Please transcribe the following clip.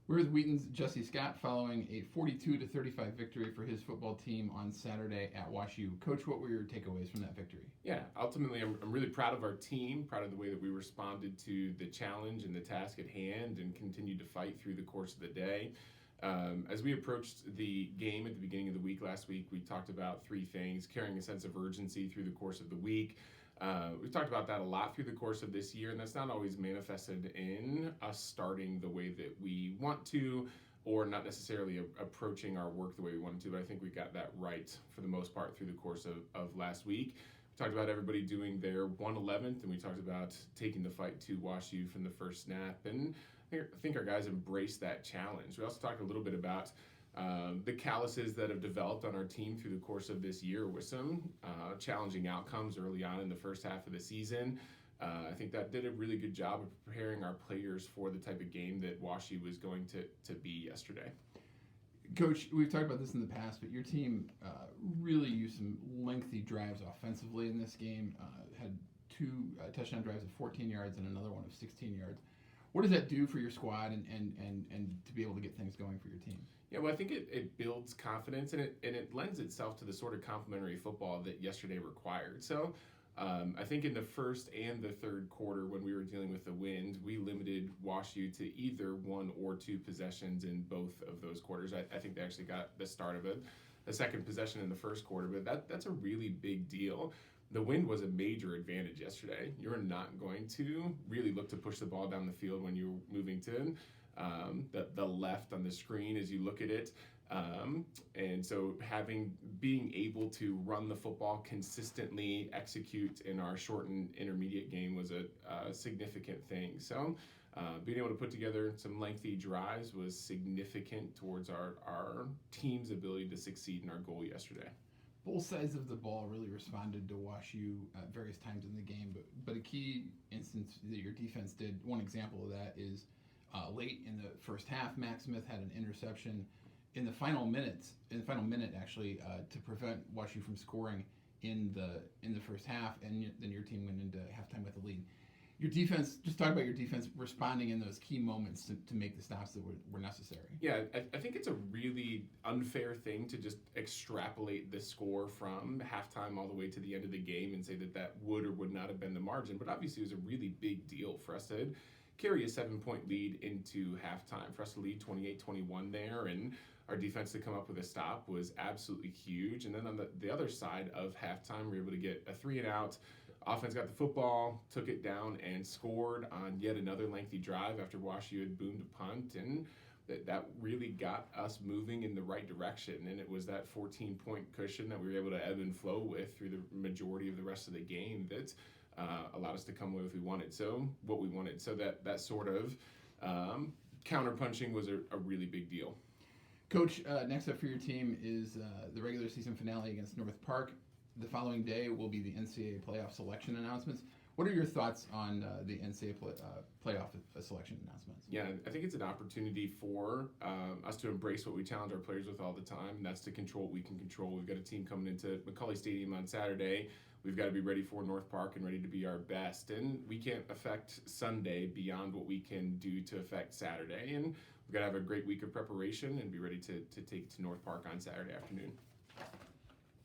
We're with Wheaton's Jesse Scott following a 42-35 victory for his football team on Saturday at WashU. Coach, what were your takeaways from that victory? Yeah, ultimately, I'm really proud of our team, proud of the way that we responded to the challenge and the task at hand and continued to fight through the course of the day. As we approached the game at the beginning of the week last week, we talked about three things: carrying a sense of urgency through the course of the week. We've talked about that a lot through the course of this year, and that's not always manifested in us starting the way that we want to, or not necessarily approaching our work the way we wanted to, but I think we got that right for the most part through the course of last week. We talked about everybody doing their 1/11th, and we talked about taking the fight to WashU from the first snap, and I think our guys embraced that challenge. We also talked a little bit about the calluses that have developed on our team through the course of this year with some challenging outcomes early on in the first half of the season. I think that did a really good job of preparing our players for the type of game that WashU was going to be yesterday. Coach, we've talked about this in the past, but your team really used some lengthy drives offensively in this game. Had two touchdown drives of 14 yards and another one of 16 yards. What does that do for your squad and to be able to get things going for your team? Yeah, well, I think it builds confidence and it lends itself to the sort of complementary football that yesterday required. So I think in the first and the third quarter, when we were dealing with the wind, we limited WashU to either one or two possessions in both of those quarters. I think they actually got the start of a second possession in the first quarter, but that's a really big deal. The wind was a major advantage yesterday. You're not going to really look to push the ball down the field when you're moving to the left on the screen as you look at it. And so being able to run the football consistently, execute in our short and intermediate game was a significant thing. So being able to put together some lengthy drives was significant towards our team's ability to succeed in our goal yesterday. Both sides of the ball really responded to WashU at various times in the game, but a key instance that your defense did, one example of that is late in the first half, Max Smith had an interception in the final minute actually, to prevent WashU from scoring in the first half, and then your team went into halftime with a lead. Your defense, just talk about your defense responding in those key moments to make the stops that were necessary. Yeah, I think it's a really unfair thing to just extrapolate the score from halftime all the way to the end of the game and say that would or would not have been the margin. But obviously it was a really big deal for us to carry a 7-point lead into halftime. For us to lead 28-21 there and our defense to come up with a stop was absolutely huge. And then on the other side of halftime, we were able to get a 3-and-out. Offense got the football, took it down, and scored on yet another lengthy drive after WashU had boomed a punt, and that really got us moving in the right direction. And it was that 14-point cushion that we were able to ebb and flow with through the majority of the rest of the game that allowed us to come away with what we wanted. So that sort of counterpunching was a really big deal. Coach, next up for your team is the regular season finale against North Park. The following day will be the NCAA playoff selection announcements. What are your thoughts on the NCAA playoff selection announcements? Yeah, I think it's an opportunity for us to embrace what we challenge our players with all the time, and that's to control what we can control. We've got a team coming into McCauley Stadium on Saturday. We've got to be ready for North Park and ready to be our best, and we can't affect Sunday beyond what we can do to affect Saturday, and we've got to have a great week of preparation and be ready to take it to North Park on Saturday afternoon.